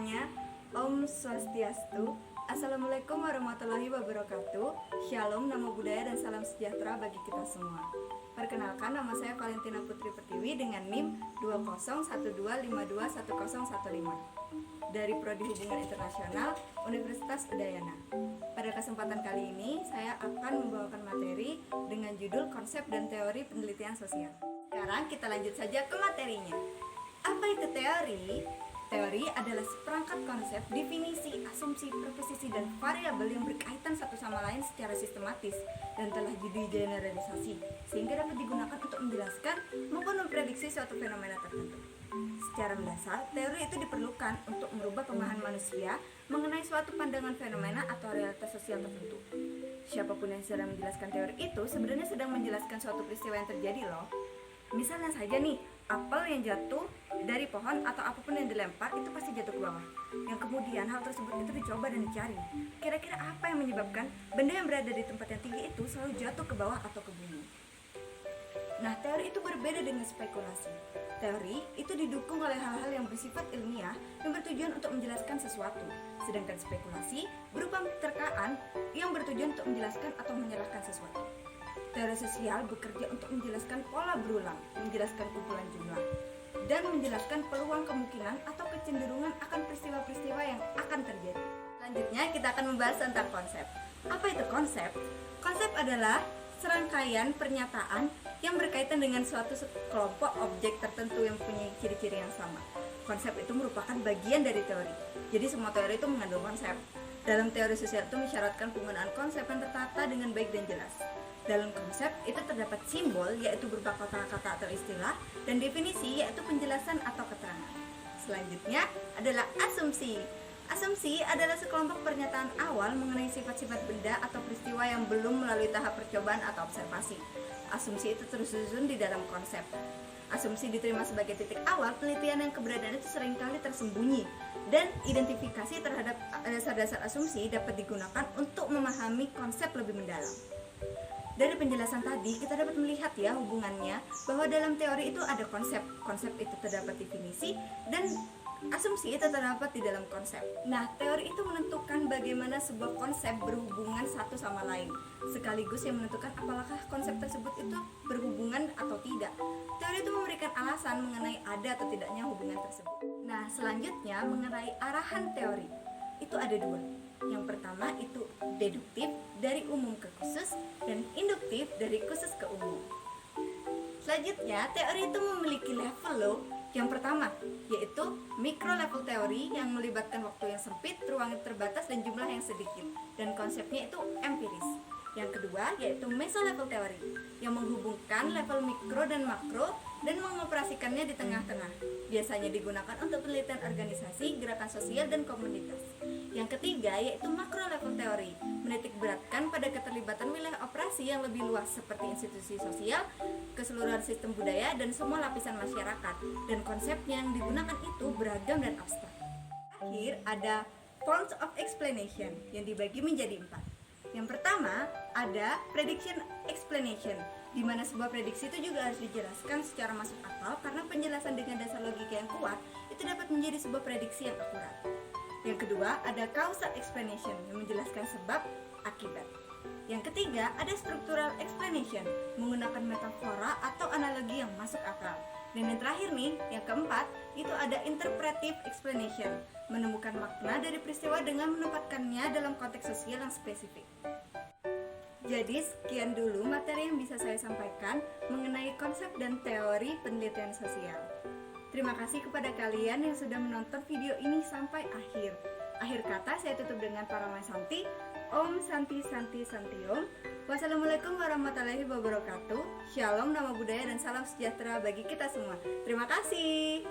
semuanya. Om Swastiastu. Assalamualaikum warahmatullahi wabarakatuh. Shalom, namo buddhaya dan salam sejahtera bagi kita semua. Perkenalkan, nama saya Valentina Putri Pertiwi dengan NIM 2012521015 dari Prodi Hubungan Internasional Universitas Udayana. Pada kesempatan kali ini, saya akan membawakan materi dengan judul Konsep dan Teori Penelitian Sosial. Sekarang kita lanjut saja ke materinya. Apa itu teori? Teori adalah seperangkat konsep, definisi, asumsi, proposisi, dan variabel yang berkaitan satu sama lain secara sistematis dan telah digeneralisasi sehingga dapat digunakan untuk menjelaskan maupun memprediksi suatu fenomena tertentu. Secara mendasar, teori itu diperlukan untuk merubah pemahaman manusia mengenai suatu pandangan fenomena atau realitas sosial tertentu. Siapapun yang sedang menjelaskan teori itu sebenarnya sedang menjelaskan suatu peristiwa yang terjadi loh. Misalnya saja nih, apel yang jatuh dari pohon atau apapun yang dilempar itu pasti jatuh ke bawah. Yang kemudian hal tersebut itu dicoba dan dicari. Kira-kira apa yang menyebabkan benda yang berada di tempat yang tinggi itu selalu jatuh ke bawah atau ke bumi? Nah, teori itu berbeda dengan spekulasi. Teori itu didukung oleh hal-hal yang bersifat ilmiah yang bertujuan untuk menjelaskan sesuatu. Sedangkan spekulasi berupa terkaan yang bertujuan untuk menjelaskan atau menyalahkan sesuatu. Teori sosial bekerja untuk menjelaskan pola berulang, menjelaskan kumpulan jumlah, dan menjelaskan peluang kemungkinan atau kecenderungan akan peristiwa-peristiwa yang akan terjadi. Selanjutnya kita akan membahas tentang konsep. Apa itu konsep? Konsep adalah serangkaian pernyataan yang berkaitan dengan suatu kelompok objek tertentu yang punya ciri-ciri yang sama. Konsep itu merupakan bagian dari teori. Jadi semua teori itu mengandung konsep. Dalam teori sosial itu mensyaratkan penggunaan konsep yang tertata dengan baik dan jelas. Dalam konsep itu terdapat simbol, yaitu berupa kata-kata atau istilah, dan definisi, yaitu penjelasan atau keterangan. Selanjutnya adalah asumsi. Asumsi adalah sekelompok pernyataan awal mengenai sifat-sifat benda atau peristiwa yang belum melalui tahap percobaan atau observasi. Asumsi itu terus disusun di dalam konsep. Asumsi diterima sebagai titik awal penelitian yang keberadaan itu seringkali tersembunyi, dan identifikasi terhadap dasar-dasar asumsi dapat digunakan untuk memahami konsep lebih mendalam. Dari penjelasan tadi, kita dapat melihat ya hubungannya bahwa dalam teori itu ada konsep. Konsep itu terdapat definisi dan asumsi itu terdapat di dalam konsep. Nah, teori itu menentukan bagaimana sebuah konsep berhubungan satu sama lain, sekaligus yang menentukan apakah konsep tersebut itu berhubungan atau tidak. Teori itu memberikan alasan mengenai ada atau tidaknya hubungan tersebut. Nah, selanjutnya mengenai arahan teori. Itu ada dua. Yang pertama itu deduktif dari umum ke khusus dan induktif dari khusus ke umum. Selanjutnya, teori itu memiliki level loh. Yang pertama, yaitu micro level teori yang melibatkan waktu yang sempit, ruang yang terbatas, dan jumlah yang sedikit. Dan konsepnya itu empiris. Yang kedua, yaitu meso level teori yang menghubungkan level mikro dan makro dan mengoperasikannya di tengah-tengah. Biasanya digunakan untuk penelitian organisasi, gerakan sosial, dan komunitas. Yang ketiga, yaitu makro level teori, menitik beratkan pada keterlibatan wilayah operasi yang lebih luas seperti institusi sosial, keseluruhan sistem budaya, dan semua lapisan masyarakat. Dan konsepnya yang digunakan itu beragam dan abstrak. Akhir ada forms of explanation yang dibagi menjadi 4. Yang pertama ada prediction explanation, di mana sebuah prediksi itu juga harus dijelaskan secara masuk akal karena penjelasan dengan dasar logika yang kuat itu dapat menjadi sebuah prediksi yang akurat. Yang kedua ada causal explanation yang menjelaskan sebab akibat. Yang ketiga ada structural explanation menggunakan metafora atau analogi yang masuk akal. Dan yang terakhir nih, yang keempat itu ada interpretive explanation, menemukan makna dari peristiwa dengan menempatkannya dalam konteks sosial yang spesifik. Jadi sekian dulu materi yang bisa saya sampaikan mengenai konsep dan teori penelitian sosial. Terima kasih kepada kalian yang sudah menonton video ini sampai akhir. Akhir kata saya tutup dengan Paramasanti. Om Santi Santi Santi Om. Wassalamualaikum warahmatullahi wabarakatuh. Shalom, namo buddhaya dan salam sejahtera bagi kita semua. Terima kasih.